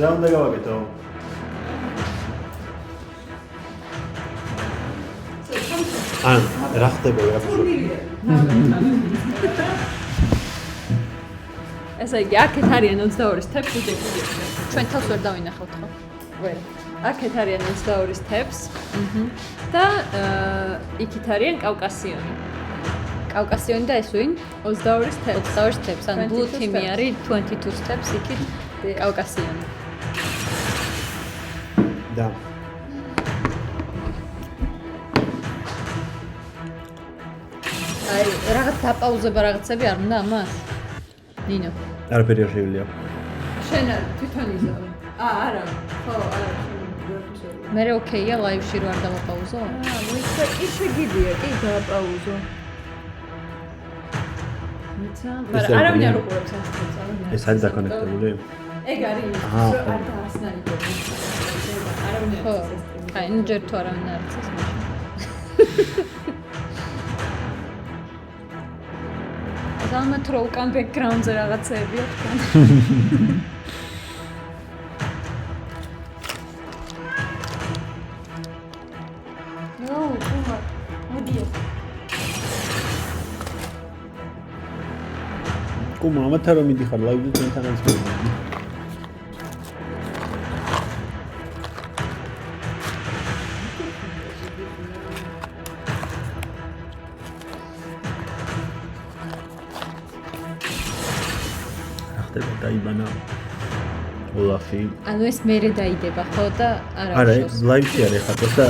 რა უნდა გავაკეთო? ან რა ხდება ვერაფერია? ესე იგი, აქეთ არიან 22-ის თეფს უჯექი. ჩვენ თავს ვერ დავინახავთ ხო? ვერ. აქეთ არიან 22-ის თეფს. და იქით არიან კავკასიონი. კავკასიონი და ეს ვინ? 22-ის თეფს. 22-ის თეფს. ან blue team-ი არის 22 steps იქით კავკასიონი. და აი, რაღაც დაპაუზება რაღაცები არ უნდა ამას? ნინო. არაფერი არ შეგვიძლია. შენ თვითონ იზავ. არა. ხო, არა. მე ოკეია ლაივში რო არ დავაპაუზო? მოიცა კი შეგიძლია, კი დააპაუზო. მაგრამ არავინ არ უყურებს ამ სტრიმს. ეს არის დაკონექტებული? ეგ არის ის, რომ არ დაასნაიდო. არავინ არ არის ეს სტრიმი. აი, ნუ ჯერ თუ არავინ არ არის ეს მაშინ. ზალმეთ რო უკან ბექგრაუნდზე რაღაცეებია თქვენ. ნუ, კუმა, მოდიო. კუმა, ამათ რომ მიდიხარ ლაივზე ჩვენთანაც მოვიდი. დაიბანა ოლაფი. ანუ ეს მერე დაიდება ხო და არა, ლაივში არის ხატოს და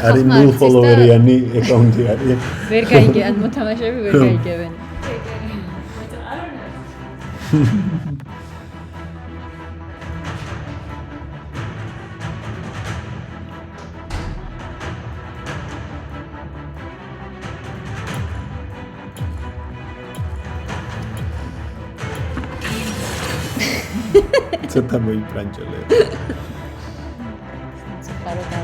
არის 0 ფოლოვერიანი აკაუნტი არის. ვერ გაიგე, ან მოთამაშეები ვერ გაიგებენ. ცოტა მოიპრანჭელე. ცოტა და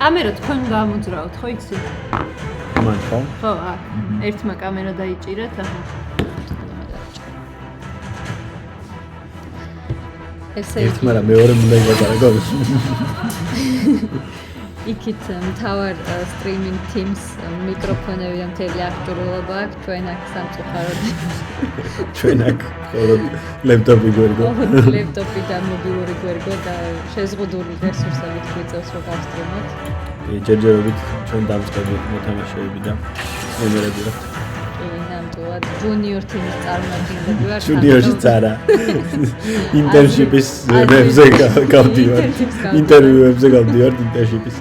კამერა თქვენ გამოძრაოთ, ხო იცი? მან ხო? ხო, აქ. ერთმა კამერა დაიჭირეთ, აჰა. ესე ერთმა რა მეორე უნდა იგატარა გოლს. იქით მთავარ სტრიმინგ ტიმს მიკროფონები და მთელი აქტურულობა აქვს, ჩვენ აქ სამწუხაროდ. ჩვენ აქ მხოლოდ ლეპტოპი გვერგო. ლეპტოპი და მობილური გვერგო და შეზღუდული რესურსებით გვიწევს რომ გავსტრიმოთ. ჯერჯერობით ჩვენ დავწყდებით მოთამაშეები და ნომერები ვართ. ნამდვილად ჯუნიორ თიმის წარმომადგენლები ვართ. ჯუნიორშიც არა. ინტერნშიპის ვებზე გავდივარ. ინტერვიუებზე გავდივარ ინტერნშიპის.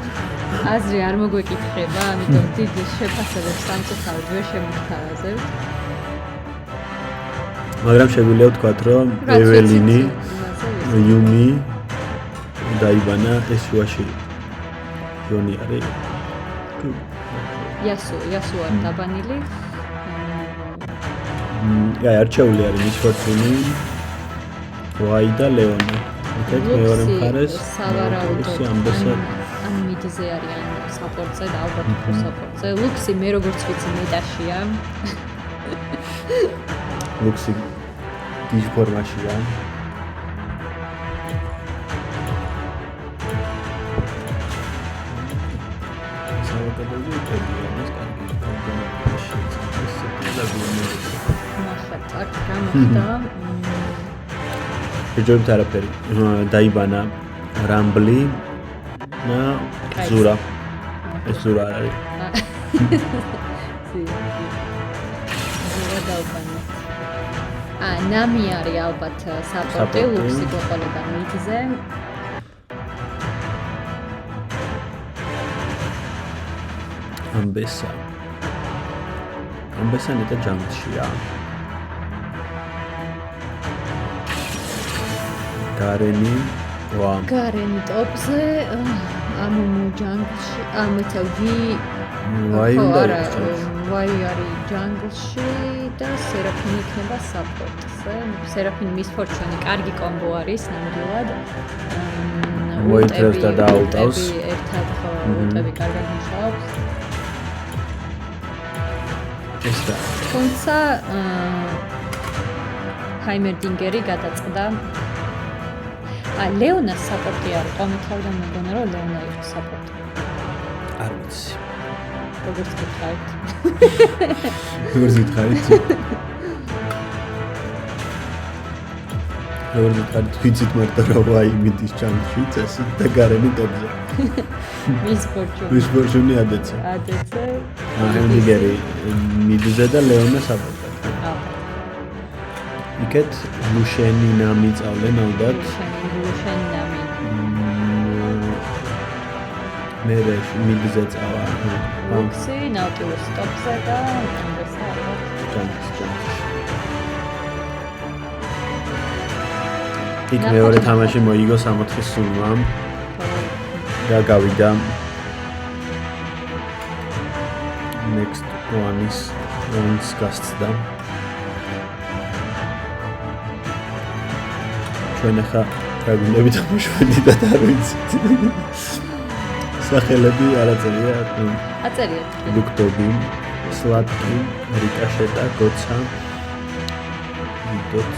აზრი არ მოგვეკითხება, ამიტომ დიდი შეფასებებს სამწუხაროდ ვერ შემოგთავაზებთ. მაგრამ შეგვიძლია ვთქვათ, რომ ეველინი, იუმი დაიბანა ეს შუაში. ჯონი არის. იასუ არ დაბანილი. აი არჩეული არის მისფორტუნი, ვაი და ლეონი. ეთქ მეორე მხარეს სავარაუდოდ ამბესა ამ მიდზე არიან საპორტზე და ალბათ უფრო საპორტზე. ლუქსი მე როგორც ვიცი მეტაშია. ლუქსი გიჟ ფორმაშია. ჯერჯერობით არაფერი. დაიბანა რამბლი და ზურა. ეს ზურა არ არის. ზურა დაუბანა. ნამი არის ალბათ საპორტი ლუქსი გვეყოლება მიდზე. ამბესა ნეტა ჯანგშია. გარენი ტოპზე ამუმუ ჯანგლში ამეთავი ვაი ვაი არის ჯანგლში და სერაფინი იქნება საპორტზე. სერაფინი მის ფორჩუნი კარგი კომბო არის ნამდვილად. მოითრევს და დააუტავს. ერთად ხო უტები კარგად მუშაობს. ეს და თუმცა ჰაიმერდინგერი გადაწყდა. ლეონას საპორტი არ იყო, მე თავიდან მეგონა რომ ლეონა იყო საპორტი. არ ვიცი. როგორც გითხარით. როგორც გითხარით. როგორც გითხარით, ვიცით მარტო რომ აი მიდის ჩამში წესი და გარემი ტოპზე. მის ბორჯომი ადეცე. ჰაიმერდინგერი მიდზე და ლეონა საპორტად. იქეთ ლუშენი ნამი წავლენ ალბათ. ლუშენი ნამი. მე მიდზე წავა. ბოქსი, ნაუტილუს ტოპზე და ამბესა ალბათ. ჯამში. იქ მეორე თამაში მოიგო 64 სულმა. და გავიდა next one is გასცდა. ჩვენ ახლა გაგვინდებით ამშვენდი და არ ვიცით. სახელები არ აწერია. აწერიეთ. ლუქტობი, სლატკი, რიკაშეტა, გოცა. ვიდოც.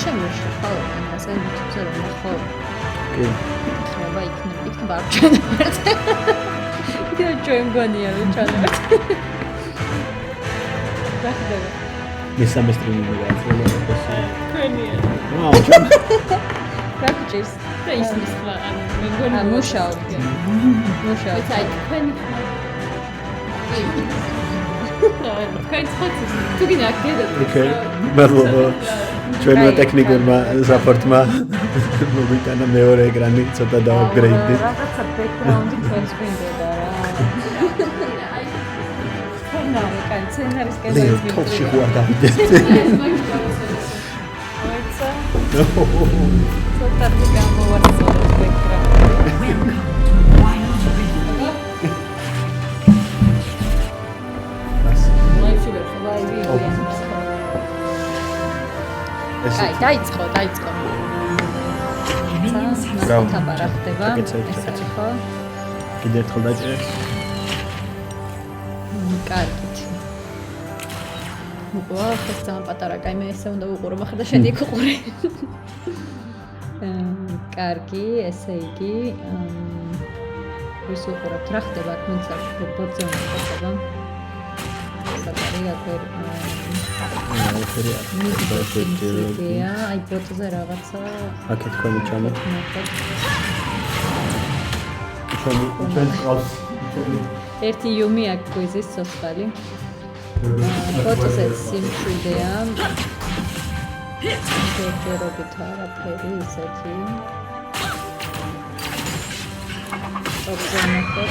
შემოშვა ხოლმე ასე YouTube-ზე რომ ნახო. კი. ხება იქნება არ ჩანერთ. იქნება ჩვენ გონია რომ ჩანერთ. რახდება. მესამე სტრიმინგი გააცნობა ესე. ქენია. ვაუ, ჩვენ რაკჭის და ისმის ხმა ან მე მგონი მუშაობთ. მუშაობთ. აი თქვენი ხმა. თქვენ ხოცი თუ გინდა აქედეთ. ოკეი. მადლობა. ჩვენმა ტექნიკურმა საპორტმა მოვიტანა მეორე ეკრანი ცოტა დააპგრეიდდით. რაღაცა ბექგრაუნდი თქვენს გვინდოდა რა. სცენარი, სცენარისკენ ლეო თოლში ხوار დავიდეთ. მოიცა. ცოტა გამოვარწმუნოთ ბექგრაუნდი. აი, დაიწყო. თაბარა ხდება. ეს არის ხო? კიდევ ერთხელ დაჭერე. კარგით. მოყვა, ეს ძალიან პატარა, კაი მე ესე უნდა ვუყურო, მაგრამ და შენ იქ უყური. კარგი, ესე იგი, ვის უყურებთ, რა ხდება, თუმცა ბოძე უნდა ხდება. აი ბოტზე რაღაცა აქეთ თქვენი ჩამო. ერთი იუმი აქვს გვიზის სოხალი. ბოტზე სიმშვიდეა. ჯერჯერობით არაფერი ისეთი. ბოტზე ნახოთ.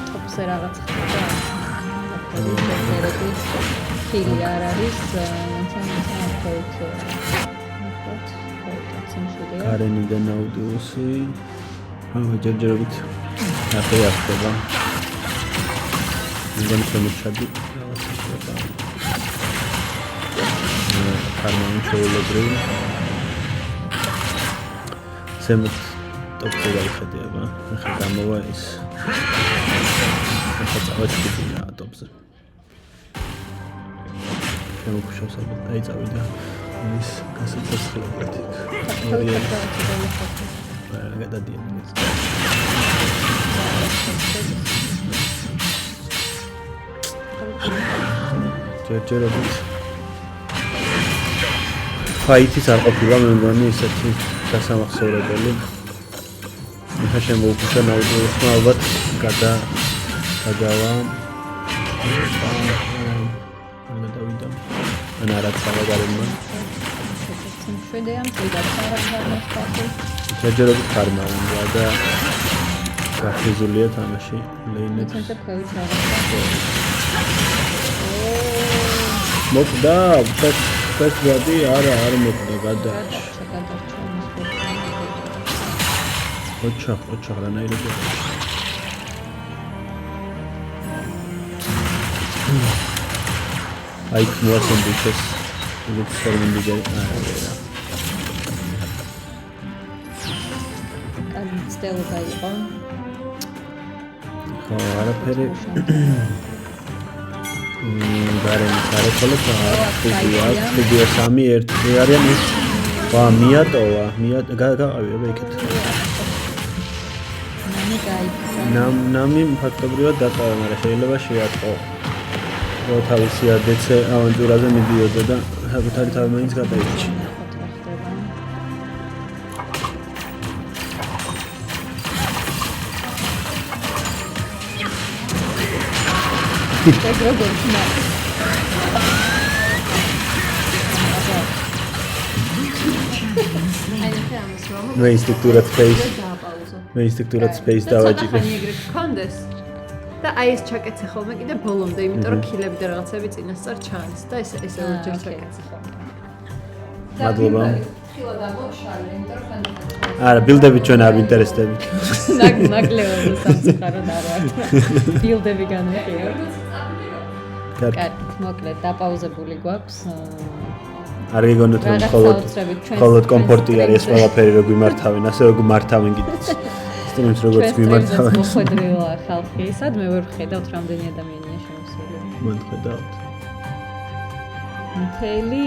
ტოპზე რაღაც ხდება. აფერების ხილი არ არის, გარენი და ნაუტილუსი. ჯერჯერობით ახლა ახდება. მგონი შემოჩადი. ხარმონი შეულებრივი. ზემოთ ტოპზე გაიხედება. ახლა გამოვა ის. ახლა წავეწყდა ტოპზე. შემოგვშავს ალბათ, აი წავიდა. ის გასაცოცხლებლად იქ. გადადიან ეს. ჯერჯერობით ფაითიც არ ყოფილა მე მგონი ისეთი დასამახსოვრებელი. ეხლა შემოუქმნა ნაუტილუსმა ალბათ გადავა გადავიდა ან არაც აღარებმა შვედეამ შეიძლება ჯერჯერობით ხარმა უნდა და გაფიზულია თამაში ლეინებს მოკვდა ფერს ვადი არ მოკვდა გადარჩა ოჩახ რანაირად აი მოასწრებს ის ტერმინი არა ცდელობა იყო. ხო, არაფერი. გარემოს არ ეხოლებს, სტუდია 3 არიან ის. ვა, მიატოვა, გაყავია იქეთ. ნამი ფაქტობრივად დატოვა, მაგრამ შეიძლება შეატყო. რო თავისი ადეცე ავანტურაზე მიდიოდა და საკუთარი თავი მაინც გადაიჭინა. მე ინსტინქტურად space დავაჭირე. და აი ეს ჩაკეცე ხოლმე კიდე ბოლომდე, იმიტომ რომ ქილები და რაღაცები წინასწარ ჩანს და ეს ორჯერ ჩაკეცე ხოლმე. მადლობა. არა, ბილდები ჩვენ არ ვინტერესდებით. ნაკლებად სამწუხაროდ არ ვართ. ბილდები განვიხილოთ. კარგით, მოკლედ დაპაუზებული გვაქვს. არ გიგონოთ რომ მხოლოდ კომფორტი არის ეს ყველაფერი რო გვიმართავენ, ასე რომ გვმართავენ კიდეც. სტრიმს როგორც გვიმართავენ. მოხვედრილა ხალხი, სადმე ვერ ვხედავთ რამდენი ადამიანია შემოსული. მან ხედავთ. მთელი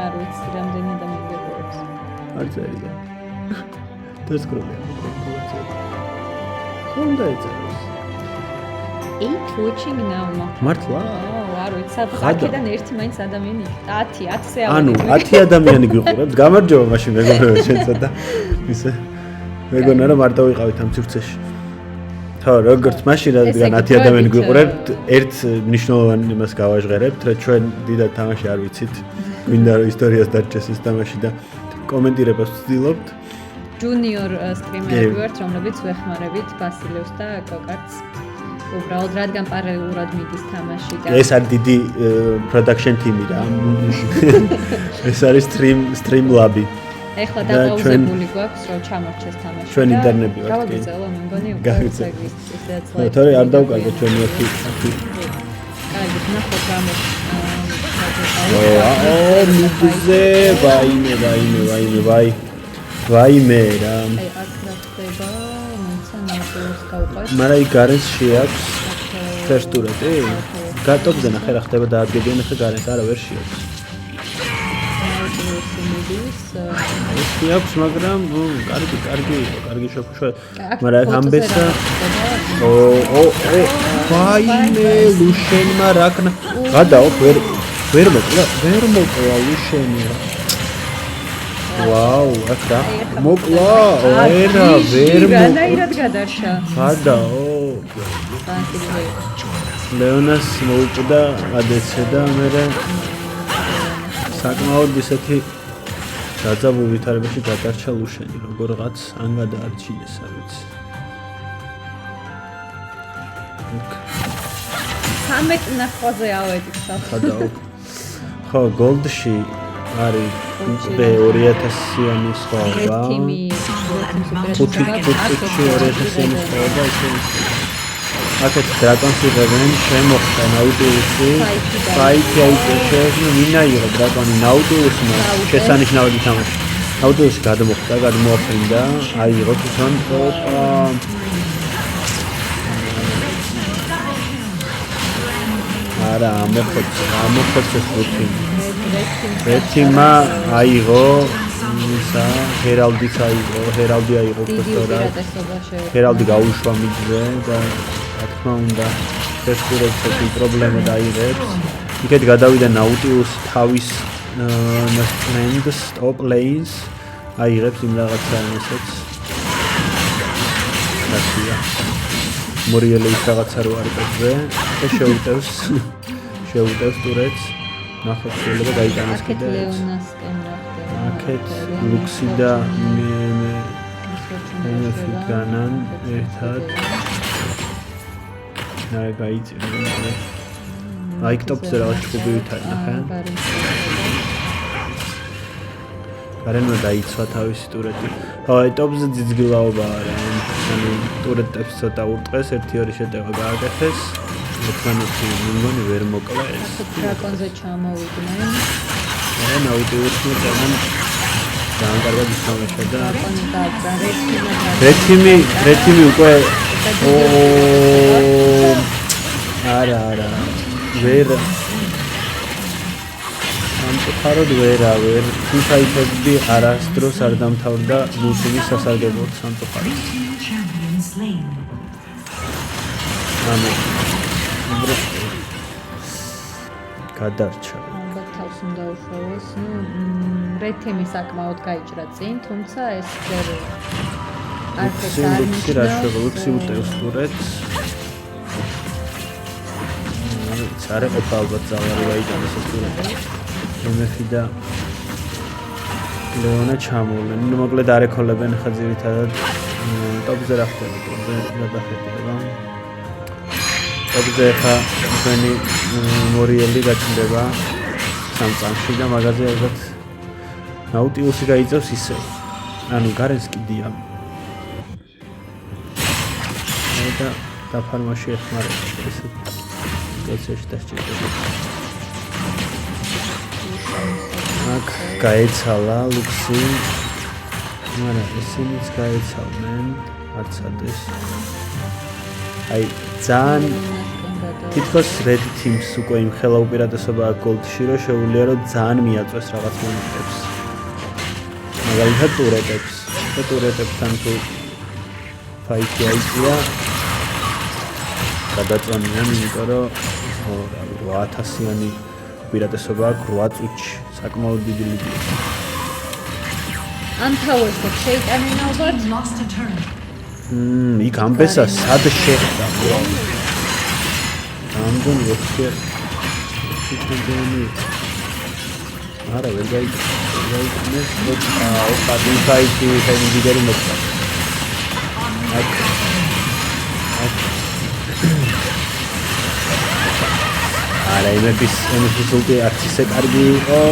არ ვიცი რამდენი ადამიანი გვერდს. არ წერია. დასკროლია. ხონდა ეწეროს. 8 watching now. მართლა? არ ვიცი, აქედან ერთი მაინც ადამიანი იქ. 10-ზე ანუ 10 ადამიანი გვიყურებს. გამარჯობა მაშინ მეგობრებო შენსა და ისე მეგონა რომ არ დავიყავით ამ ცივცეში. ხო, როგორც მაშინ რადგან 10 ადამიანი გვიყურებთ, ერთ მნიშვნელოვან იმას გავაჟღერებთ, რომ ჩვენ დიდად თამაში არ ვიცით. მინდა რომ ისტორიას დარჩეს ეს თამაში და კომენტირებას ვცდილობთ. ჯუნიორ სტრიმერები ვართ, რომლებიც ვეხმარებით ბასილევს და კოკარდს. უბრალოდ რადგან პარალელურად მიდის თამაში და ეს არის დიდი production team-ი რა. ეს არის stream lab-ი. ეხლა დაპაუზებული გვაქვს რომ ჩამორჩეს თამაში. ჩვენ ინტერნეტი ვართ. გავაგრძელო, მე მგონი უკვე თორე არ დავკარგეთ ჩვენი ერთი. კარგი, ნახოთ რა მიგზე ვაიმე რა. აი აქ რა ხდება? მეცანაოს გავყავ. მაგრამ იქ გარესში აქვს ფერსტურები? გატობზე ნახე რა ხდება დაადგებიან ახლა გარეთ, არა ვერ შეაქვს. ეს აქვს, მაგრამ კარგი შოქუშვა. მაგრამ აქ ამბესა ვაიმე ლუშენმა რაკნა. გადაო ვერ მოკლა ლუშენი რა. ვაუ, ახლა მოკლა, ვერ რანაირად გადარჩა. გადაო. ლეონას მოუკვდა ადეცე და მე საკმაოდ ისეთი დაძაბულ ვითარებაში გადარჩა ლუშენი, როგორღაც ან გადაარჩინეს, არ ვიცი. 13 ნახვაზე ავედით ხადაო. ხო, გოლდში არის უკვე 2000-იანი სხვაობა. აქეთ დრაკონს იღებენ, შემოხდა ნაუტილუსი, ფაითი აიწეშე, მინაიღო დრაკონი ნაუტილუსმა, შესანიშნავად ითამაშა. ნაუტილუსი გადმოაფრინდა, აიღო თვითონ არა, ამოხოცეს რეთიმა აიღო ისა ჰერალდიც აიღო, ჰერალდი აიღო პროფესორად. ჰერალდი გაუშვა მიდზე და რა თქმა უნდა ფესტურებს ეს პრობლემა დაიღებს. იქეთ გადავიდა ნაუტიუს თავის ნასტრენდს ტოპ ლეინს აიღებს იმ რაღაცა ისეც. რაცია. მორიელი ის რაღაცა რო არის ტოპზე და შეუტევს ტურეთს. ნახოთ შეიძლება გაიტანოს კიდე. აქეთ ლუქსი და მე ფიგანან ერთად ნაი გაიწია. აი ტოპზე რაღაც ჩხუბი ვითარი ნახე. გარენმა დაიცვა თავისი ტურეთი. აი ტოპზე ძიძგილაობა არა. ანუ ტურეტებს ცოტა ურტყეს, 1-2 შეტევა გააკეთეს. ერთმანეთი მიგონი ვერ მოკლა ეს. დრაკონზე ჩამოვიდნენ. არა ნაუტიუსი ძალიან კარგად ისწავლე და რეთიმი უკვე არა ვერ სამწუხაროდ ვერ ფაიტები არასდროს არ დამთავრდა ლუსინის სასარგებლოდ სამწუხაროდ ანუ გადარჩა თავს უნდა უშოვოს, რეთემი საკმაოდ გაიჭრა წინ, თუმცა ეს ვერ არც არ ნიშნავს. ლუქსი უტევს ტურეთს. არა ყოფა ალბათ ზავარი გაიტანეს ეს ტურეთი. მემეფი და ლეონა ჩამოვლენ. ნუ მოკლედ არ ეკოლებენ ხა ძირითადად ტოპზე რა ხდება, ტოპზე გადახედება. ტოპზე ხა ჩვენი მორიელი გაჩნდება. სამწამში და მაგაზე ალბათ ნაუტიუსი გაიწევს ისე. ანუ გარენს კიდია. და დაფარმაში ეხმარება ესე. პროცესში დასჭირდება. აქ გაეცალა ლუქსი. მაგრამ ესენიც გაეცალნენ არცადეს. აი ძალიან თითქოს Red Teams უკვე იმ ხელა უპირატესობა აქვს Gold-ში, რომ შეუძლია რომ ძალიან მიაწვეს რაღაც მონეტებს. მაგალითად ტურეტებთან თუ ფაიტი აიწია გადაწონიან, იმიტომ რომ 8000-იანი უპირატესობა აქვს 8 წუთში, საკმაოდ დიდი ლიდია. ამ თავზე შეიტანენ ალბათ იქ ამბესა სად შეხვდა ამდენ ვექცე არა ვერ გაიგეს ოხადი ფაიტი ფაიტი მოხდა არა იმების უთი არც ისე კარგი იყო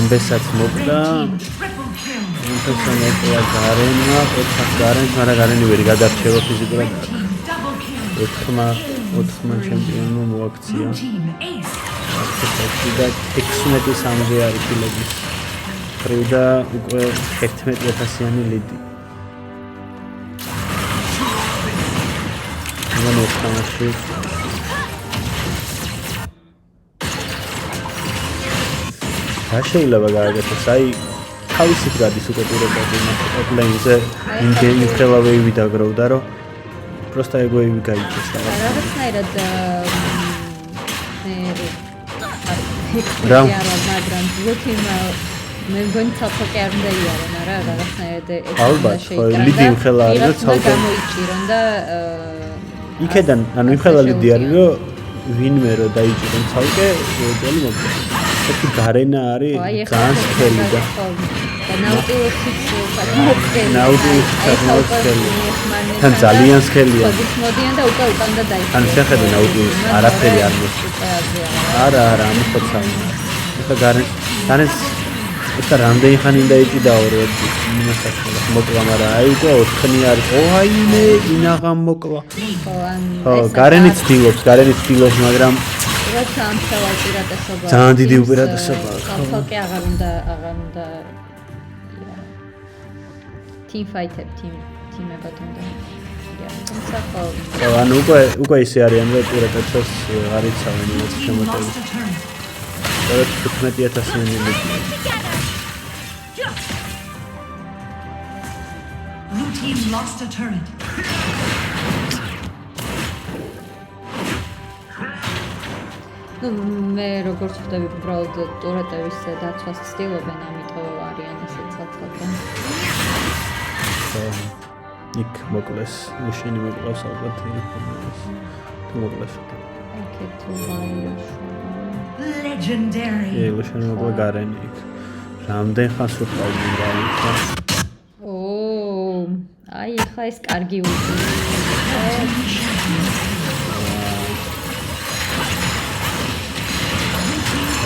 ამბესაც მოხდა ინტერესანტია გარენმა გარენს მაგრამ გარენი ვერ გადარჩევა ფიზიკურად 4 ჩემპიონმა მოაქცია. და 16 სამზე არის ფილების. ფრიდა უკვე 11000-იანი ლიდი. ანუ თამაში რა შეიძლება გააკეთოს? აი თავისით გადის უკვე ტურებად ოპლეინზე ინგენი ხელავეივი დაგროვდა რომ просто ეგოები გაიწეს რაღაცნაირად რა მაგრამ ლუთიმა მე მგონი ცალკე არ უნდა იარონ არა რაღაცნაირად ალბათ ლიდი ხელა არის და ცალკე გამოიჭირონ და იქედან ანუ იმ ხელა ლიდი არის რომ ვინმე რო დაიჭირონ ცალკე ძალი მოგდა ეს გარენა არის ძალიან სქელი და თან ძალიან სქელია. მოდიან და უკვე უკანდა დაიწყო. ან შეხედე ნაუტიუს არაფერი არ მოსწონს. არა, ამოხოცა. ეს გარენს ეს რამდენი ხანი დაიჭიდაო რომ იმასაკლა მოკლა, მაგრამ აი უკვე 4-ნი არის. ოაიმე, ინაღამ მოკლა. ხო, გარენიც ცდილობს, მაგრამ როცა ამ ხელა უპირატესობა. ძალიან დიდი უპირატესობა. თალკე აღარ უნდა team fight-ებ, team-ებად უნდა. არიან. თუმცა ხო. ანუ უკვე ისე არიან, რომ ტურეტებს არ იცავენ იმას შემოტევს. 15,000-იანი ლიგია. Blue team lost a turret. Ну, მე როგორც ხვდები, უბრალოდ ტურეტების დაცვას ცდილობენ, ამიტომ არიან ესე ცალ-ცალკე. იქ მოკლეს, ლუშენი მოკლავს ალბათ ის. თუ მოკლეს. Okay, to buy. Legendary. ლუშენი მოკლა გარენი იქ. რამდენ ხანს უყავდი რა. აი, ხა ეს კარგი უძი.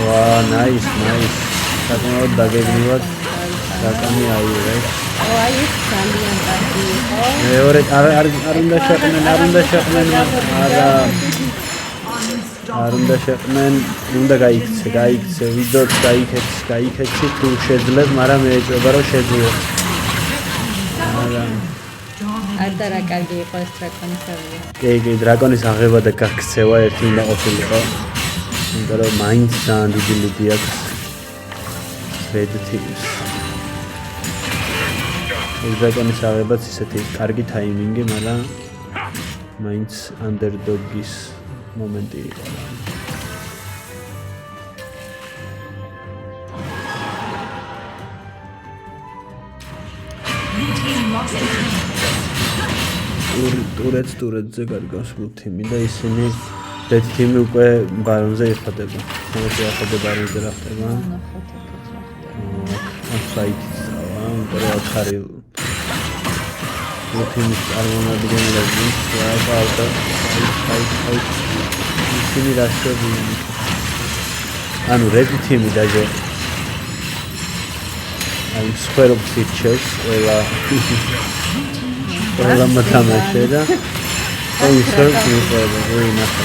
Wow, nice. საკმაოდ დაგეგმილად საკამი აიღე. აი, ეს ძალიან კარგი იყო. მეორე არ უნდა შეყნენ, არ უნდა შეყნენ, უნდა გაიქცე, ვიდრე გაიქცე თუ შეძლებ, მაგრამ მე ეჭვება რომ შეძლებ. არდა რა კარგი იყო ეს დრაკონის აღება. კი, დრაკონის აღება და გაქცევა ერთი უნდა ყოფილიყო. იმიტომ რომ მაინც ძალიან დიდი ლიდი აქვს Red Teams. დრაკონის აღებაც ისეთი კარგი ტაიმინგი, მაგრამ მაინც underdog-ის მომენტი იყო. Blue team lost a turret. ტურეთზე გარგავს Blue team-ი და ისინი Red team-ი უკვე ბარონზე იხდება. თუმცა ახლა ბარონზე რა ხდება? Fight-იც ავა, მაგრამ ახალი Blue team-ის წარმომადგენლები და fight ისინი რა შეგვიძლია. ანუ Red team-ი დაჟე აი სპერობს იჩეს ყველა მოთამაშე და აი სერვს მიყვება ვინახა.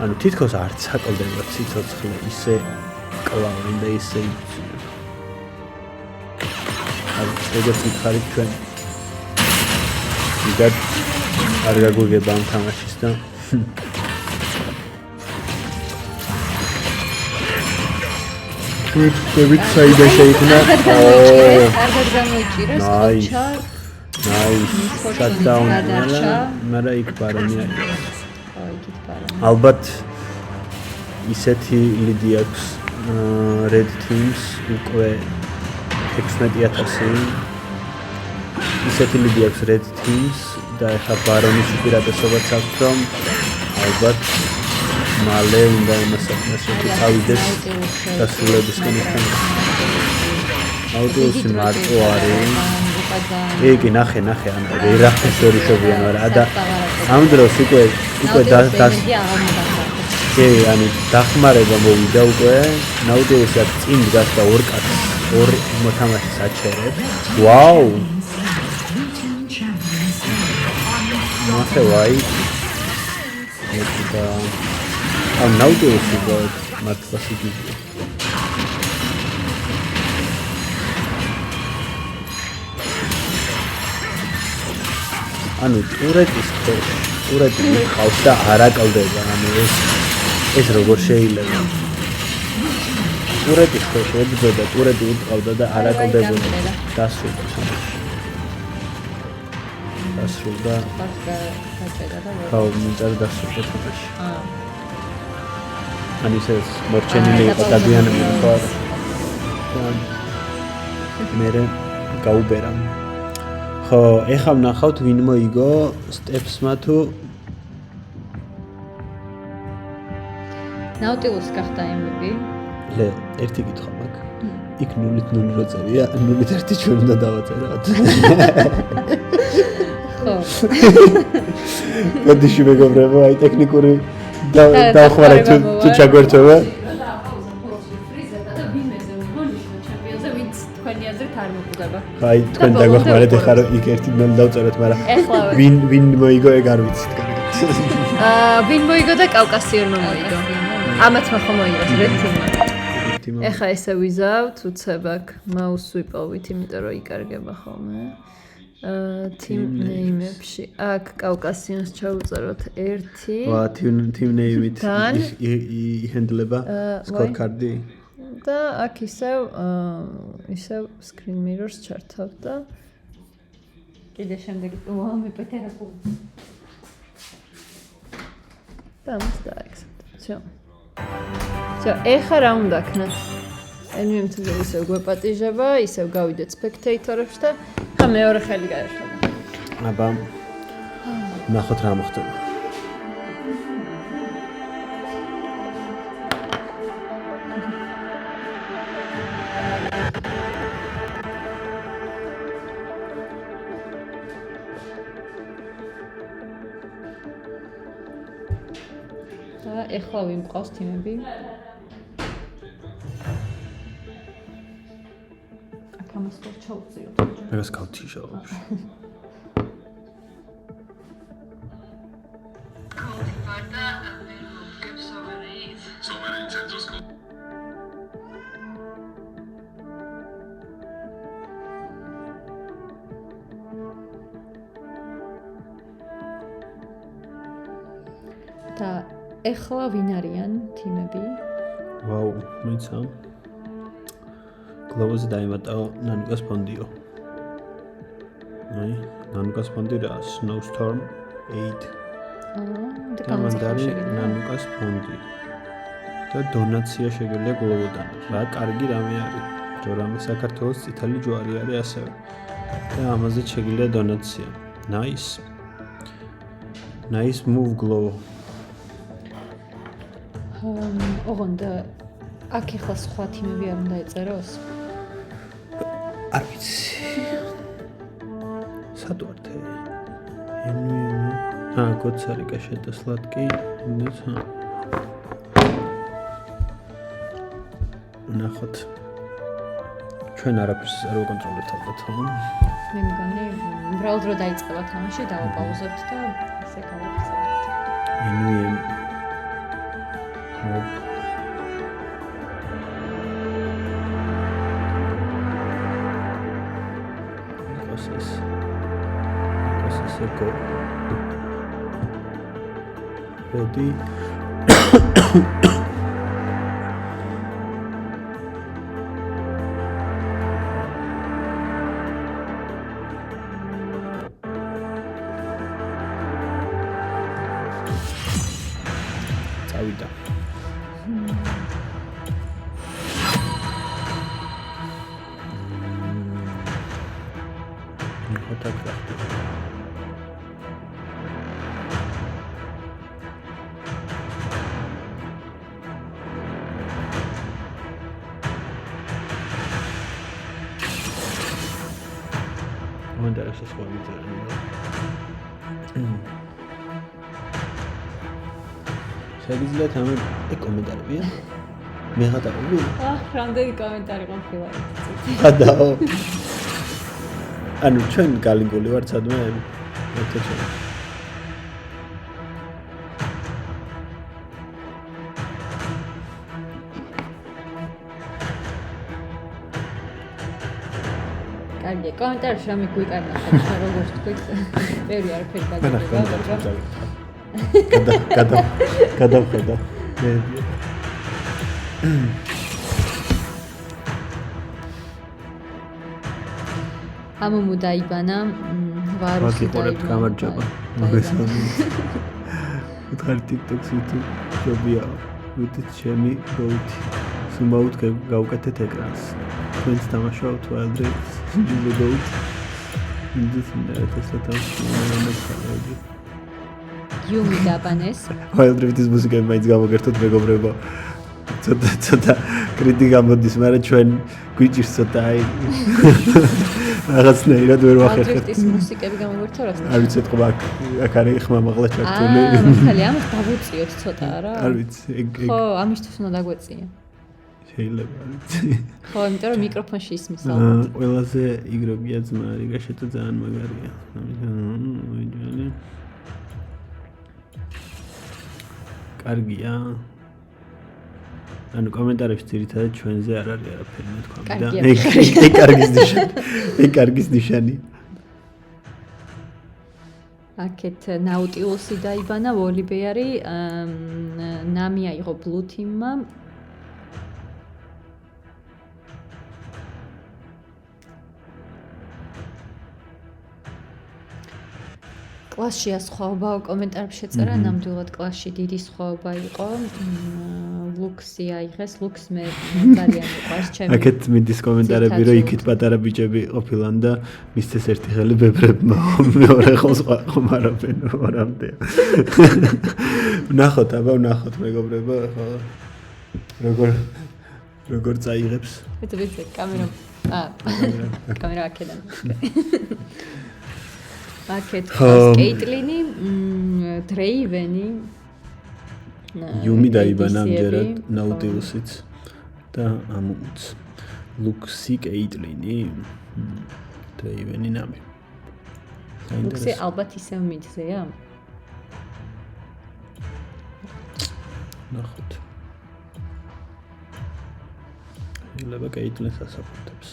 ანუ თითქოს არც აკოლდება ციცოცხლე ისე კლავენ და ისე იწვიან. აი ეგრეთ მითხარით ჩვენ იგად არ გაგვიგება ამ თამაშის და David საიდან შეიქმნა? კარგად გამოიჭირეს. Nice. Shutdown. მაგრამ იქ ბარონი არის. იქით ბარონი. ალბათ ისეთი ლიდი აქვს Red Teams უკვე 16,000. ისეთი ლიდი აქვს Red Teams და ეხლა ბარონის უპირატესობაც აქვს, რომ ალბათ მალე უნდა იმასაკნას წავიდეს დასრულებისკენ იქან. აუტოუსი მარტო არის. კი, ნახე, ანუ ვერაფერს ვერ უშობიან, მაგრამ და ამ დროს უკვე კი, ანუ დახმარება მოვიდა უკვე. ნაუტოუსი აქ წინ დგას და ორ მოთამაშეს აჩერებს. ვაუ! ნახე ვაი. ამ ნაუტოუსი მართლაც იგივეა. ანუ ტურეტი ყავს და არ აკლდება, ანუ ეს როგორ შეიძლება? ტურეტი ხოშ ებრძოდა, ტურეტი უყავდა და არ აკლდებოდა. დასრულდა. ხო, მინდა დასრულდა თამაში. ანუ ეს მორჩენილი იყო დადიანები ხო არა? მერე გაუბერა. ხო, ეხლა ვნახავთ ვინ მოიგო სტეპსმა თუ ნაუტილუსი გახდა MVP. ლე, ერთი კითხვა მაქვს. იქ 0-0 რო წერია, 0-1 ჩვენ უნდა დავაწეროთ. ხო. მოდიში მეგობრებო, აი ტექნიკური დაახმარეთ თუ ჩაგვერთვება. აი თქვენ დაგვახმარეთ ეხლა რომ იქ 1-0 დავწეროთ, მაგრამ ვინ მოიგო ეგ არ ვიცით კარგად. ვინ მოიგო და კავკასიონმა მოიგო. ამათმა ხო მოიგო Red Team-მა. team. ეხა ესე ვიზავთ, უცებ აქ mouse ვიპოვით, იმიტომ რომ იკარგება ხოლმე. team name-ებში. აქ კავკასიონს ჩავუწეროთ 1. ვა, team name-ით იჰენდლება scorecard-ი. და აქ ისევ screen mirrors ჩართავ და კიდე შემდეგი მიპეთერაკო. და მას დაექსეთ. всё. всё, ეხა რა უნდა ქნათ? NVMe-ზე ისევ გვეპატიჟება, ისევ გავიდეთ spectator-ებში და ხა მეორე ხელი გაერთობა. აბა ნახოთ რა მოხდება. და ეხლა ვიმყავს თიმები. აქ ამას ხო ჩავწიოთ. მაგას გავთიშა ვაფშე. და ეხლა ვინ არიან თიმები? ვაუ, მეცა. გლოვოზე დაიმატა ნანუკას ფონდიო. აი, ნანუკას ფონდი რა, Snowstorm 8. და და მანდარი ნანუკას ფონდი. და დონაცია შეგიძლია გლოვოდან. რა კარგი რამე არის. ჯორამი საქართველოს წითელი ჯვარი არის ასევე. და ამაზე შეგიძლია დონაცია. Nice. Nice move glow. ოღონდ აქ ეხლა სხვა თიმები არ უნდა ეწეროს? არ ვიცი. სადوارته. გოცარიკა შედასლად კი ინდეცა. ნახოთ. ჩვენ არაფერს არ ვაკონტროლებთ ალბათ, ხო? მე მგონი, უბრალოდ რო დაიწყება თამაში, დავაპაუზებთ და ასე გავაკეთებთ. NVMe Eko. Ready. წავიდა. Mandar essas coisas. შეგიძლიათ ამ კომენტარებია? მე ხატავები? რამდენი კომენტარი ყოფილა? ხატავ. ანუ ჩვენ გალინგული ვართ სადმე? ერთად. კარგი, კომენტარებში რამე გვიკარნახეთ, როგორც თქვით, ბევრი არაფერი გადაგება, მაგრამ გადავხედა. ამომუ დაიბანა, ვარუსი დაიბანა. გამარჯობა. მოგესალმებით. უთხარი TikTok-ს YouTube ჯობია. ვიტით ჩემი გოუთი. სუმაუთ გავუკეთეთ ეკრანს. თქვენც თამაშობთ Wild Rift. This goat. This is the time. იუმი დაბანეს. Wild Rift-ის მუსიკები მაინც გამოგერთოთ მეგობრებო. ცოტა კრიტიკა მოდის, მაგრამ ჩვენ გვიჭირს ცოტა აი რაღაცნაირად ვერ ვახერხებთ. Wild Rift-ის მუსიკები გამოგერთო რას? არ ვიცი ეთქობა აქ არის ხმამაღლა ჩართული. ხალი ამას დავუწიოთ ცოტა რა. არ ვიცი. ხო, ამისთვის უნდა დაგვეწია. შეიძლება არ ვიცი. ხო, იმიტომ რომ მიკროფონში ისმის ალბათ. ყველაზე იგრობია ძმა რიგაშეთო ძალიან მაგარია. კარგია. ანუ კომენტარებში ძირითადად ჩვენზე არ არის არაფერი ნათქვამი და ეგ კარგის ნიშანი. აქეთ ნაუტილუსი დაიბანა, ვოლიბეარი, ნამი აიღო ბლუ თიმმა. კლასშია სხვაობაა კომენტარებში შეწერა, ნამდვილად კლასში დიდი სხვაობა იყო. ლუქსი აიღეს, ლუქს მე ძალიან მიყვარს ჩემი. აქეთ მიდის კომენტარები, რომ იქით პატარა ბიჭები ყოფილან და მისცეს ერთი ხელი ბებრებმა, მეორე ხელს ყომარობენ ორამდე. ვნახოთ, მეგობრებო, ხო. როგორ წაიღებს? ვიცი, კამერა. კამერა აქედან. აქეთ კეიტლინი, დრეივენი, იუმი დაიბანა ამჯერად, ნაუტილუსიც და ამუნც. ლუქსი, კეიტლინი, დრეივენი, ნამი. ლუქსი ალბათ ისევ მიძეა? ნახოთ. შეიძლება კეიტლინს ასაპორტებს.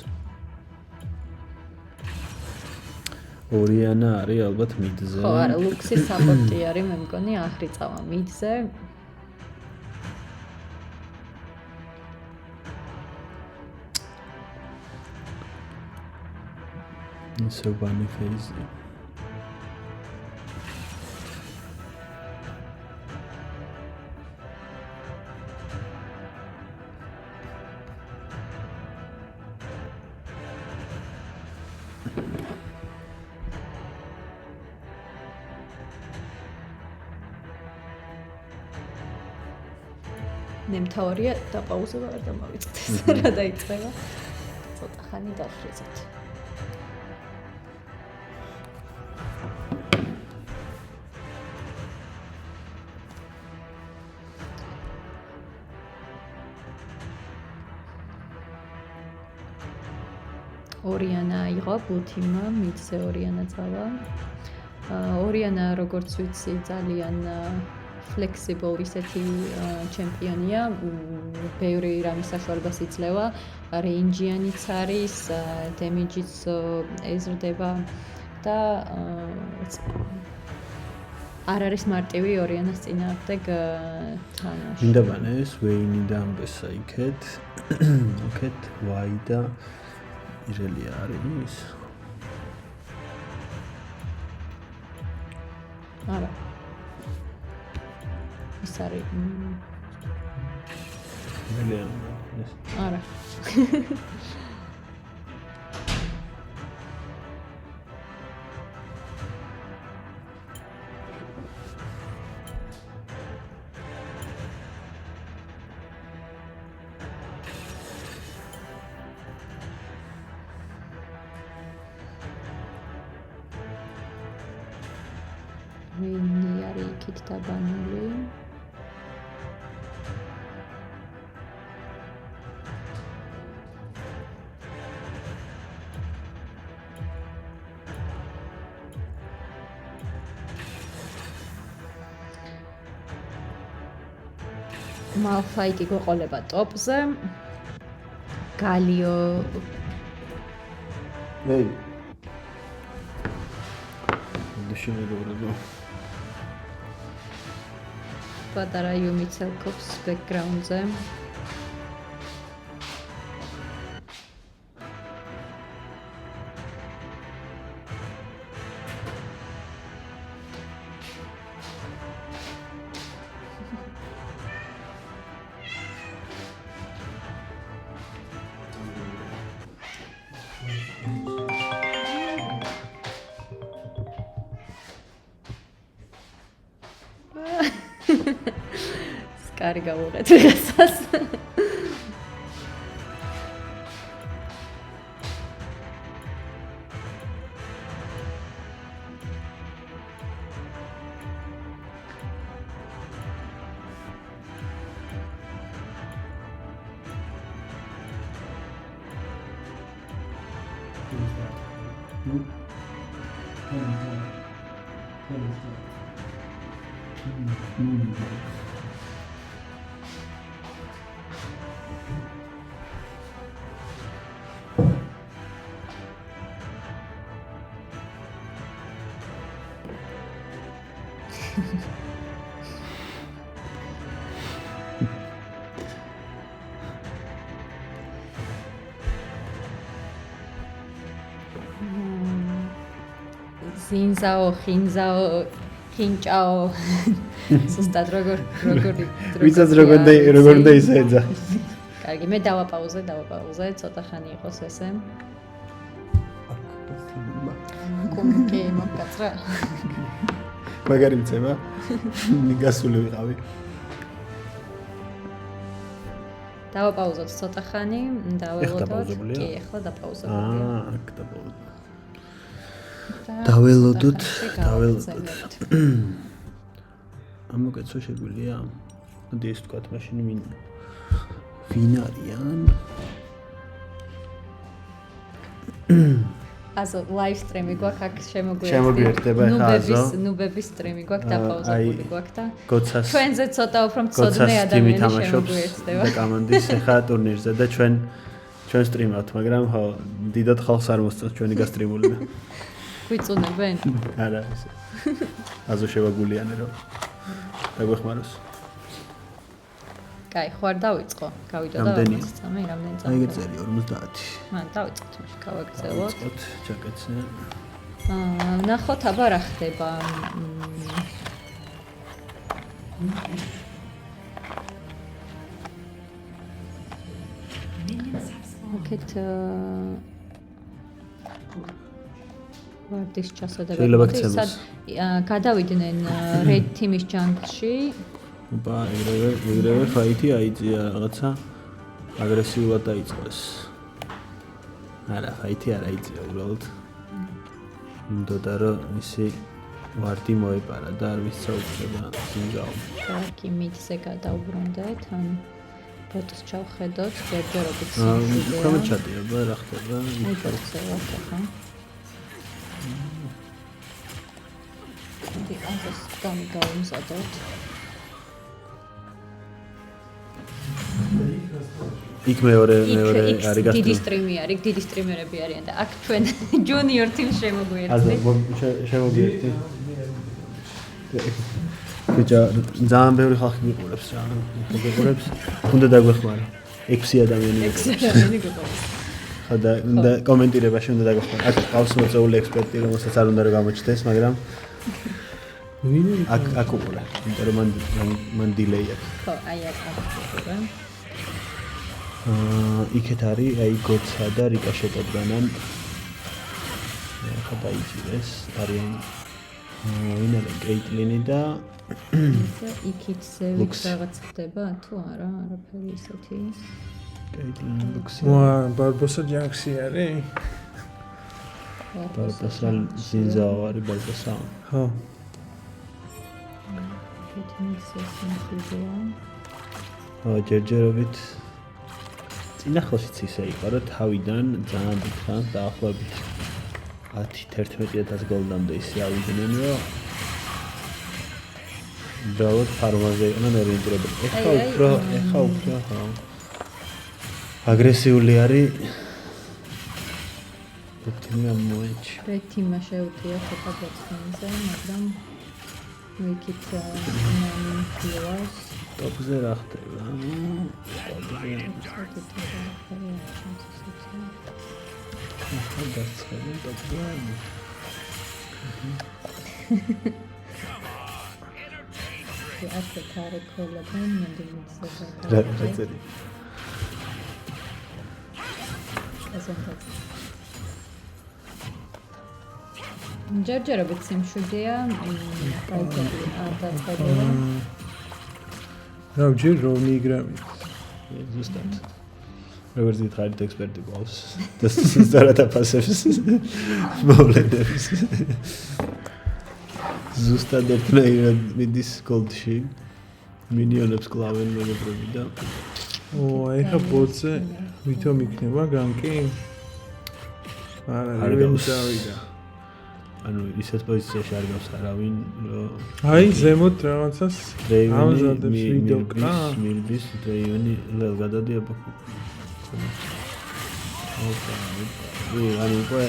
ორიანა არის ალბათ მიდზე. ხო, არა, ლუქსი საპორტი არის, მე მგონი ახრიწავა მიდზე. ისე ვანი ფეიზი. ნემთავარია დაპაუზება არ დამავიწყდეს რა დაიწყება ცოტა ხანი დავშეცეთ ორიანა აიღო ბუთიმა მიდზე ორიანა წავა ორიანა როგორც ვიცი ძალიან flexible ისეთი ჩემპიონია, ბევრი რამის საშუალებას იძლევა, რეინჯიანიც არის, დემეჯიც ეზრდება და არ არის მარტივი ორიანას წინააღმდეგ თამაში. მინდა ბანეს ვეინი და ამბესა იქეთ. აქეთ ვაი და ირელი არის. არა. ის არის არა ვინი არის იქით დაბანული Malphite გვეყოლება ტოპზე. გალიო ნეი. დაშინებულება. პატარა იუმი ცელკობს ბექგრაუნდზე. Скари გავუღეთ დღესაც. ზინზაო, ხინზაო, ხინჭაო. ზუსტად როგორი ვიცაც როგორ უნდა ისე ეძახის. კარგი, მე დავაპაუზე, ცოტა ხანი იყოს ესე. კი, მოგკაცრა. მაგარი მცემა. მიგასული ვიყავი. დავაპაუზოთ ცოტა ხანი, დაველოდოთ. კი, ახლა დაპაუზებია. აქ დაველოდოთ. ამოკეცო შეგვიძლია. მოდი ეს თქვათ მაშინ ვინ არიან? აზო ლაივ სტრიმი გვაქვს აქ შემოგვიერთდება ხა აზო. ნუბების სტრიმი გვაქვს დაპაუზებული გვაქვს და გოცას ჩვენზე ცოტა უფრო მწოდნე ადამიანი შემოგვიერთდება და კომანდის ხა ტურნირზე და ჩვენ სტრიმავთ, მაგრამ ხო დიდად ხალხს არ მოსწონს ჩვენი გასტრიმული და გვიწუნებენ? არა ესე. აზო შევაგულიანე რომ დაგვეხმაროს. კაი, ხო არ დავიწყო. გავიდა და 53, რამდენი წამი? აი გეწერი 50. მან დავიწყოთ მაშინ გავაგრძელოთ. დავიწყოთ, ჩაკეთე. ნახოთ აბა რა ხდება. ოკეთ ვარდის ჩასადება. გადავიდნენ Red Team-ის ჯანგლში. ოპა, ეგრევე ფაითი აიწია რაღაცა აგრესიულად დაიწყეს. არა, ფაითი არ აიწია უბრალოდ. მინდოდა რომ ისი ვარდი მოეპარა და არ მისცა უწება ზინზაო. კი, მიდზე გადაუბრუნდეთ, ან ბოტს ჩავხედოთ, ჯერჯერობით სიმშვიდეა. ხომ ჩადიება, რა ხდება? მიფარცევთ ახლა. დი აზოს გამიგავმზადოთ. იქ მეორე არის გასტრი. დიდი სტრიმი არის, დიდი სტრიმერები არიან და აქ ჩვენ junior team შემოგვიერთდი. აზო შემოგვიერთდი. ბიჭა, ძალიან ბევრი ხალხი მიყურებს რა. მიყურებს. უნდა დაგვეხმარა. 6 ადამიანი მიყურებს. და კომენტირებაში უნდა დაგვეხმარა. აქ ყავს მოწეული ექსპერტი, რომელსაც არ უნდა რომ გამოჩნდეს, მაგრამ აქ უყურე. იმიტომ რომ მან დილეი აქვს. ხო, აი აქ უყურე. იქეთ არის აი გოცა და რიკაშეტებდანან ხა დაიჭირეს არიან ვინ არის კეიტლინი და იქით ზევით რაღაც ხდება თუ არა არაფერი ისეთი კეიტლინი ლუქსი ბარბოსა ჯანქსი არის ბარბოსა ზინზაო არის ბარბოსა ხო ჯერჯერობით წინახოსიც ისე იყო, რომ თავიდან ძალიან დიდ ხანს დაახლოებით 10-11 გოლდამდე ისე ავიდნენ, რომ უბრალოდ ფარმაზე იყვნენ ორიენტირებული. ეხა უფრო ხო. აგრესიული არის. პუტინი ამოეჭ. რეთიმა შეუტია ცოტა ბოქსინგზე, მაგრამ ვიქით ნამილას ტოპზე რა ხდება? ახლა დაცხები ტოპზე. ასე თარეკოლობენ მოდიმიცება. რა. ჯერჯერობით სიმშვიდეა, კაიტები არ დაწყებულა. რა ჯერ რომი იგრამი. ზუსტად. როგორც ითხრით ექსპერტი ყავს. და სწორად აფასებს მოვლენებს. ზუსტად ერთნაირად მიდის გოლდში. მინიონებს კლავენ მეგობრები და ეხა ბოთზე ვითომ იქნება განკი? არა, არ გავსავიდა. ანუ ისეთ პოზიციაში არ გავს არავინ, რომ აი ზემოთ რაღაცას ამზადებს ვიდეო კა. მილბის დრეივენი ლელ გადადიება. ანუ უკვე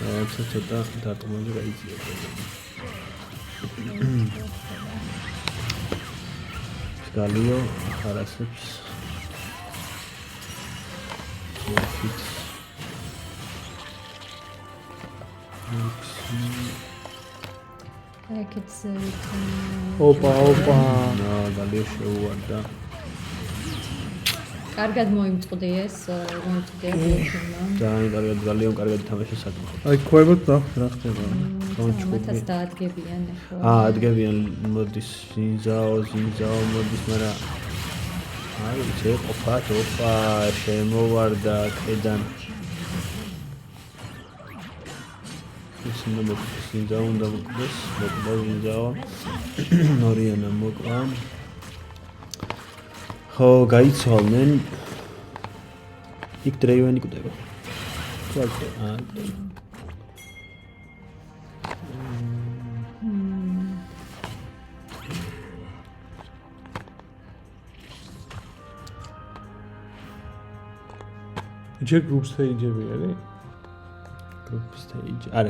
რაღაცა ცოტა დარტყმაზე გაიწია. გალიო ხარასებს It's ოპა. გალიო შეუვარდა. კარგად მოიმწყდიეს, ძალიან კარგად გალიო კარგად ითამაშეს საკმაოდ. აი ქვემოთ ნახე რა ხდება. მათაც დაადგებიან ახლა. ადგებიან მოდის ზინზაო მოდის, მაგრამ აი შეყოფათ ოპა შემოვარდა კედან. ის ზინზაო უნდა მოკვდეს, მოკდა ზინზაო. ნორიანა მოკვა. ხო, გაიცვალნენ. იქ დრეივენი კვდება. კვარტე, ჯერ group stage-ები არის?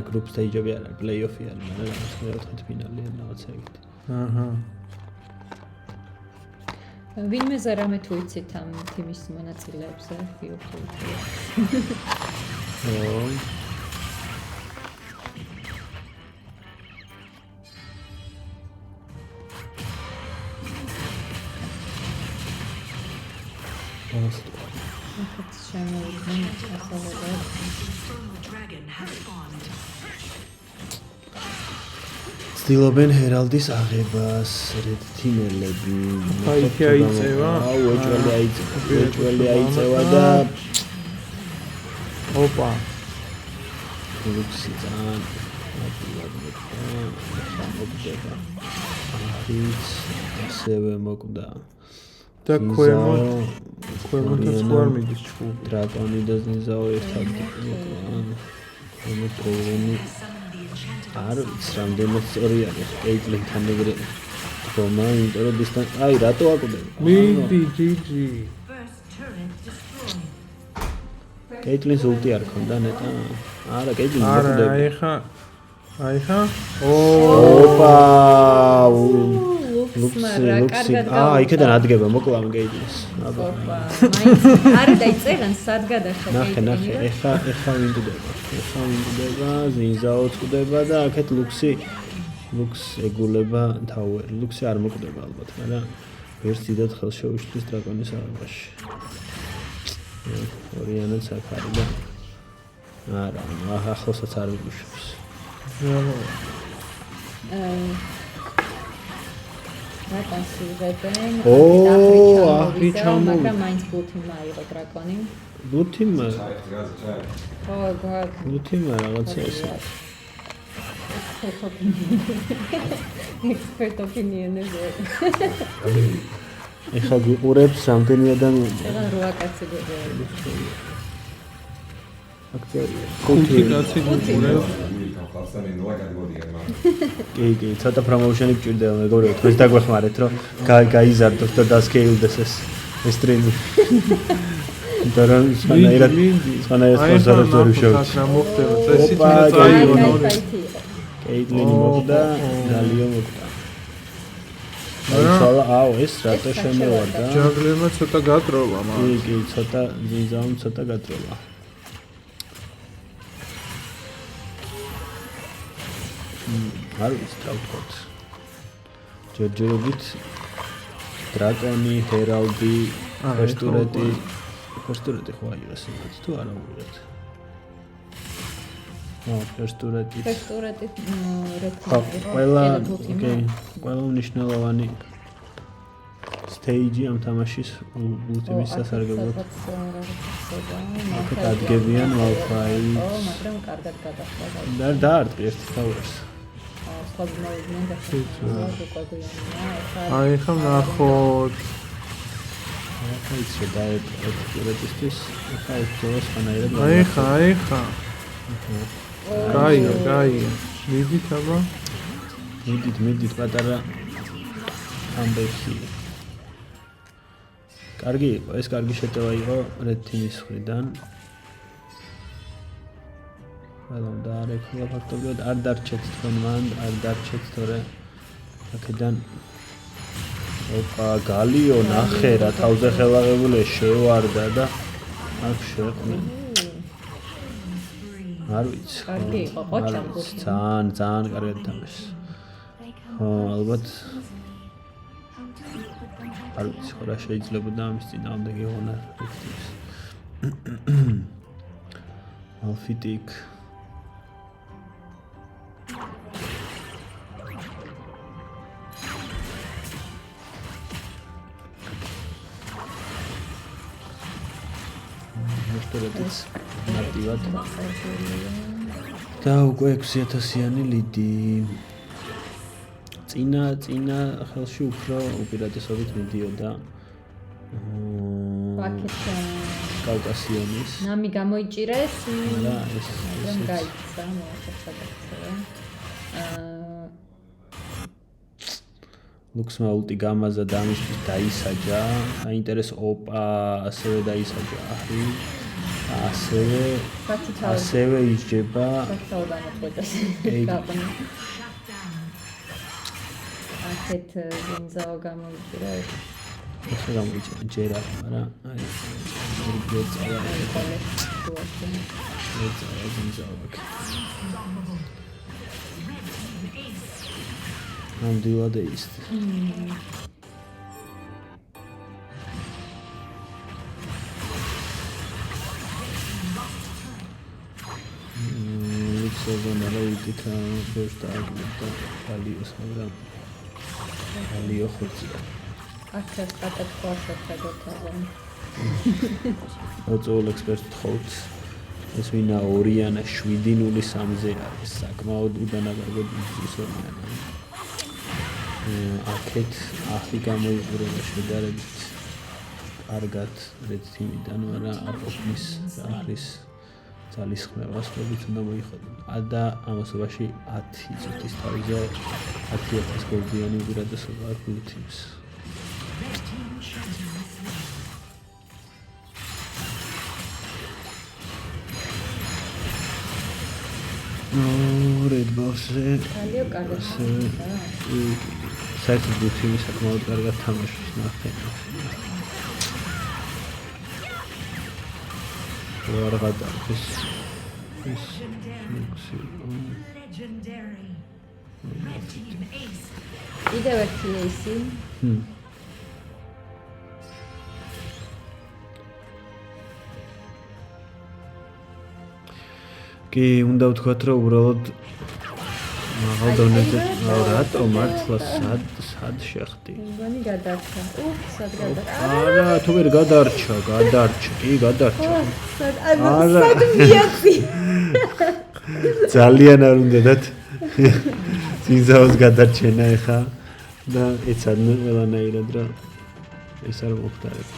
group stage-ები არა, play-off-ი არის, მაგრამ მეოთხე ფინალი არის რაღაც ეგეთი. აჰა. ვინმე ზარამე თუ იცით ამ თიმის მონაწილეებზე, YouTube-ზე. ცდილობენ ჰერალდის აღებას, რედ თიმელები. აი კი აიწევა. უეჭველი აიწევა და ოპა. ლუქსი ძალიან მოკდება. ასევე მოკდა. და ქვემოთაც ხوار მიდის ჩხუბი. დრაკონი და ზინზაო ერთად მოკდა. არ ვიცი რამდენად სწორი არის კეიტლინთან ეგრე თქმა, იმიტომ რომ დისტანს აი რატო აკვდება? მიდი GG. კეიტლინს ულტი არ ქონდა ნეტა? არა, კეიტლინი არა, მოკვდება. აიხა. ოპა! ლუქსი. იქიდან ადგება მოკლავ კეიტლინს. ოპა. მაინც არ დაიწერან სად გადახდა კეიტლინი. ნახე, ეხა ვინდდება, ზინზაოც კვდება და აქეთ ლუქსი ეგულება თავერ. ლუქსი არ მოკვდება ალბათ, მაგრამ ვერც დიდად ხელს შეუშლის დრაკონის აღებაში. ორიანაც აქ არის და არა, ახლოსაც არ ვიგუშებს. დრაკონს იღებენ. აღრი ჩამოვიდა. მაგრამ მაინც ბუთიმ აიღო დრაკონი. ბუთიმა ხო, ბუთიმა რაღაცა ესე. Expert opinion-ები. ეხლა გიყურებს რამდენი ადამიანი? ეგან 8 კაცი გიყურებს. ხუთი კაცი გიყურებს. კი, ცოტა პრომოუშენი გჭირდება მეგობრებო, თქვენს დაგვეხმარეთ, რომ გაიზარდოთ და დასკეილდეს ეს სტრიმი. იმიტომ სანაირად სპონსორებს ვერ ვშევთ. რა მოხდება? წესით უნდა წაიღო. კეიტლინი მოკდა, გალიო მოკდა. აუ ეს რატო შემოვარდა? ჯანგლებმა ცოტა გატროვა მაგრამ. კი, ცოტა ზინზაომ ცოტა გატროვა. არ ვიცი რა ვთქვათ. ჯერჯერობით დრაკონი, ჰერალდი, ფერსტურეტი ხო აიღეს იმათ თუ არა უღირეთ. ფერსტურეტი ყველა მნიშვნელოვანი სტეიჯი ამ თამაშის ულტიმის სასარგებლოდ. აქ დადგებიან Malphite. მაგრამ კარგად გადახდა. და დაარტყი ერთ თაურს. აი ხა ნახოთ. აი შედაეთქურეთისთვის ახლა ეს ძოს ხანაერად. აი ხა. კაი. მიდით აბა. მიდით პატარა ამბექი. კარგი იყო, ეს კარგი შეტევა იყო Red Team-ის მხრიდან. მაგრამ და არ ეხლა ფაქტობრივად არ დარჩეთ თქვენ მან, არ დარჩეთ თორე აქედან ოპა გალიო ნახე რა თავზე ხელაღებული შევარდა და აქ შეყვნენ. არ ვიცი. კარგი იყო, ყოჩამბური. ძალიან კარგად თამაშს. ხო, ალბათ არ ვიცი, ხო რა შეიძლება და ამის წინააღმდეგ ეღონა ექტივს. ალფიტიკ მოსტორეთის ნატივად და უკვე 6000-იანი liდი. წინა ხელში უფრო უპირატესობით მიდიოდა კავკასიონის. ნამი გამოიჭირეს. არა, ეს რომ გაიქცა, მოახერხებოდა. ლუქსმა ულტი გამაზა და ამისთვის დაისაჯა. აინტერესო ოპა ასევე დაისაჯა. ასევე ისჯება. აქეთ ზინზაო გამოიჭირა. ახლა გამოიჭირა ჯერ არ, მაგრამ აი ნამდვილად ის. სეზონი იტიკა ბოსტა აგმენტა ალიოს მაგრამ ალიო ხოწია. აქეთ კატაკოშა გადათავაზა. ოწოლ ექსპერტ თხოვთ. ეს ვინა 2-7-0-3-ზე არის საკმაოდ უდანაკარგად ისორია. აქეთ ახი გამოიყურება შედარებით კარგად რედ თიმიდან, მაგრამ აპოფნის ახლის ძალისხმევას ვებით უნდა მოიხადო. და ამასობაში 10 წუთის თავზე 10,000 გოლდიანი უპირატესობა აქვს ბლუ თიმს. Red Boss-ზე საერთოდ ბლუ თიმი საკმაოდ კარგად თამაშობს ნახეთ. ვარღადა ეს Legendary. Red team ace. კიდევ ერთი ეისი. კი, უნდა ვთქვათ, რომ უბრალოდ მაღალ დონეზე რატო მართლა სად შეხდი? მგონი გადარჩა. სად გადარჩა? არა, თუ ვერ გადარჩა, კი გადარჩა. არა, სად მიაწი? ძალიან არ უნდათ ძინზაოს გადარჩენა ეხა და ეცადნა ყველანაირად რა ეს არ მოხდარება.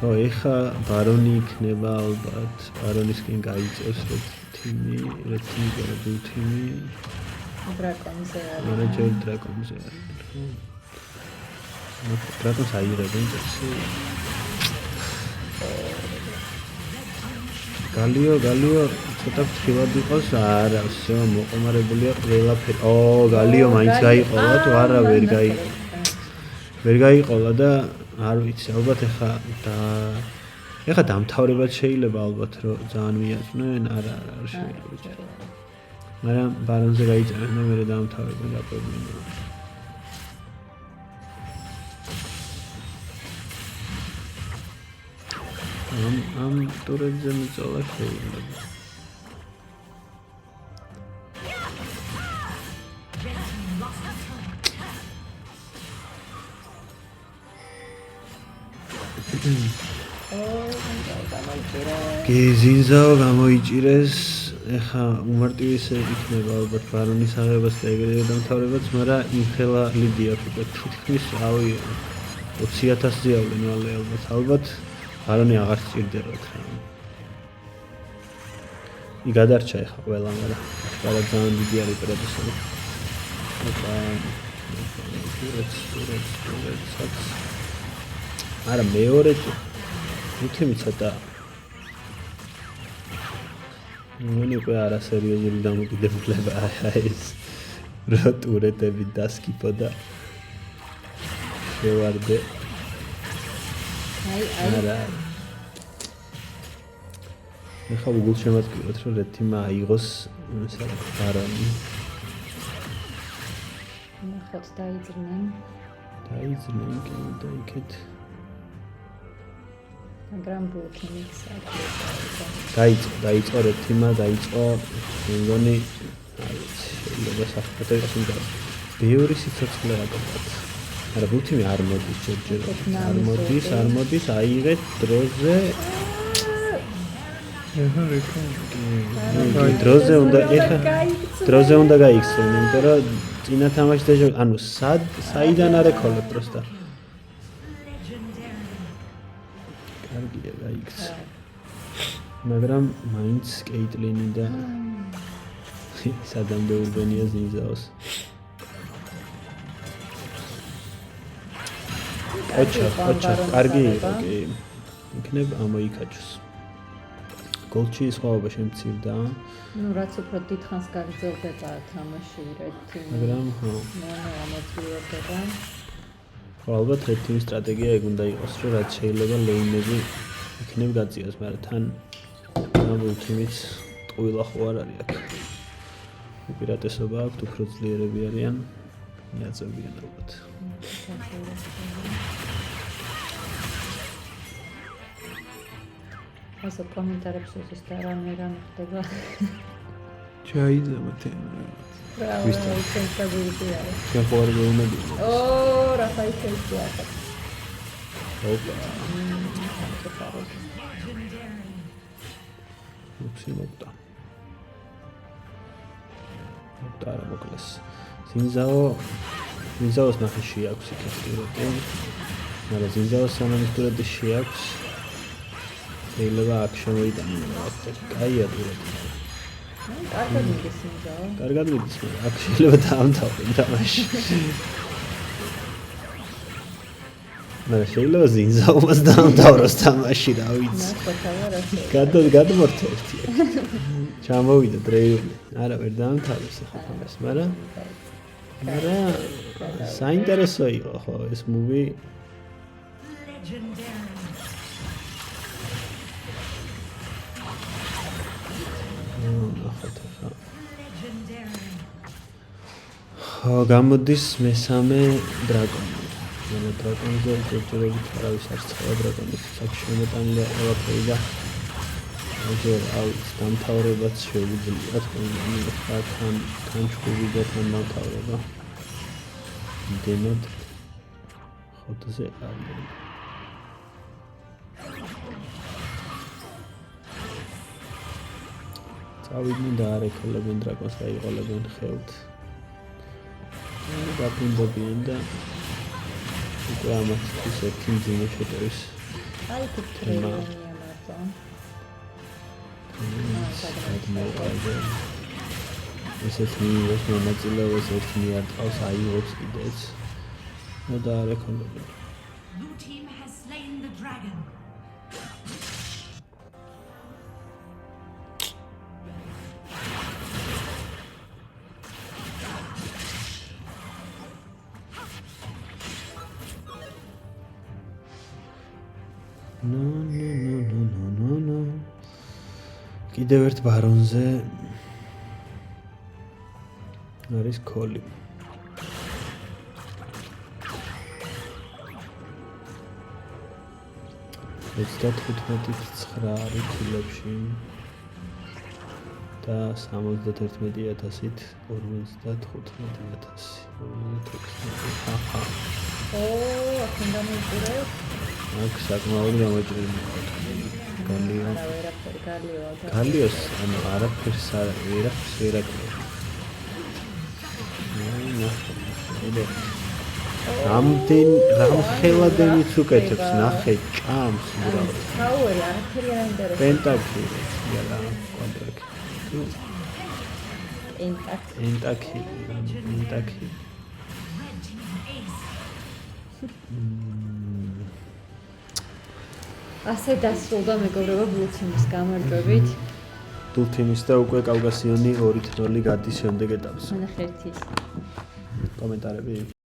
ხო, ეხა ბარონი იქნება ალბათ, ბარონისკენ გაიწევს რედ თიმი და ბლუ თიმი. დრაკონზე არის. არა, ჯერ დრაკონზე არის. დრაკონს აიღებენ წესი. გალიო ცოტა ფრთხილად იყოს, არა, всё, მოყომარებულია ყველაფერი. გალიო მაინც გაიყოლა თუ არა ვერ გაიყოლა და არ ვიცი, ალბათ ეხა დამთავრებად შეიძლება ალბათ რომ ძალიან მიაწვნენ, არა შეიძლება. მაგრამ ბარონზე გაიწერენ და მერე დამთავრებენ გაპრობლემო. ამ ტურებზე მიწოლა შეიძლება. კი, ზინზაო გამოიჭირეს. ეხა უმარტივესე იქნება ალბათ ბარონის აღებას და ეგრევე დამთავრებაც, მაგრამ იმხელა lidy აქვს უკვე თითქმის 20,000 ზიავლენ მალე ალბათ. ბარონი აღარ სჭირდებათ რა. გადარჩა ეხა ყველა, მაგრამ არა ძალიან დიდი არის უპირატესობა. არა მეორე თითქმის ცოტა მені უკვე არასერიოზული დამოკიდებულებაა ეს რა ტურეტები დასკიფო და შევარდე. აი. არა. ეხლა გულ შემატკივრეთ, რომ რეთ თიმა აიღოს ბარონი. ნახოთ დაიძრნენ. დაიძრნენ კი და იქეთ. მაგრამ ბლოკინგს აქვს. დაიწყო რეთ თიმა, დაიწყო მეგონი შეიძლება საფრთხე იყოს იმ ბევრი სიცოცხლე აკეთებთ. არა ბუთიმი არ მოდის ჯერჯერ. არ მოდის, აიღეთ დროზე. ეხა რეკო. დროზე უნდა გაიქცე, იმიტომ რომ წინა თამაში და ანუ საიდან არ ეკოლე პროსტა. კარგია გაიქცე. მაგრამ მაინც კეიტლინი და სადამდე ურბენია ზინზაოს. ოჩა, კარგი იყო კი. იქნებ ამოიქაჩოს. გოლჩი სხვაობა შემცირდა. ნუ რაც უფრო დიდხანს გაგრძელდება თამაში რეთი. მაგრამ ხო. ამოწურდება. ალბათ რეთი სტრატეგია ეგ უნდა იყოს, რომ რაც შეიძლება ლეინები იქნებ გაწიოს, მაგრამ თან ამულთიმიც ტყუილა ხო არ არის აქ. უპირატესობა აქვს, უფრო ძლიერები არიან, მიაწევიან ალბათ. ასე კომენტარებს უზის და რამე ხდება. ჩაიძება თემა. ვისთან სენსაბილიტი არის. შენ ხო არ გეუნები? რა ხაიჩეში ახლა. ოპა. უცი მოკდა. მოკდა მოკლეს. ზინზაოს ნახე შეაქვს იქეთ ტურეტი. მაგრამ ზინზაოს სამანისტურები შეაქვს. შეიძლება აქ შემოიტანოს. კაია ტურეტი. კარგად მიდის ზინზაო. კარგად მიდის, აქ შეიძლება დაამთავროს თამაში. მაგრამ შეიძლება ზინზაოს დაამთავროს თამაში, რა ვიცი. გადმორთე ერთი. ჩამოვიდა დრეიული. არა, ვერ დაამთავროს ახლა თამაში, მაგრამ საინტერესო იყო ხო ეს მუვი. გამოდის მესამე დრაკონი. ანუ დრაკონზე ჯერჯერობით არავის არ ცხელა დრაკონის საქმემეტანილი ყველაფერი და ჯერ აუც დამთავრებაც შეუძლია თქო თან ჩხუბი და თან დამთავრება. იმდენად ხოთზე არის. წავიდნენ და არ ეკოლებენ დრაკონს და იყოლებენ ხელთ. გაფინდებიან და უკვე ამას ერთი მძიმე შეტევის. აი თუ ტრეილერია მარტო. ესეც მიიღოს მონაწილეობას ერთი მიარტყავს აიღებს კიდეც. და არ ეკოლებენ. Blue team has slain the dragon. No. კიდევ ერთ ბარონზე არის კოლი. ეს 15-9 არის ფილებში და 71,000-ით 55,000. აჰა. აქედან მიყურებ. აქ საკმაოდ გამოჭრილია. გალიოს, ანუ არაფერს ვერ აკეთებ. რამხელადენიც უკეთებს, ნახე, ჭამს უბრალოდ. აუერი, არაფერი არ ინტერესებს. პენტაკი, რა, კონტრაკი. პენტაკი. ასე დასრულდა მეგობრებო ბლუთიმის გამარჯვებით. ბლუთიმის და უკვე კავკასიონი 2-0 გადის შემდეგ ეტაპზე. ნახეთ ის. კომენტარები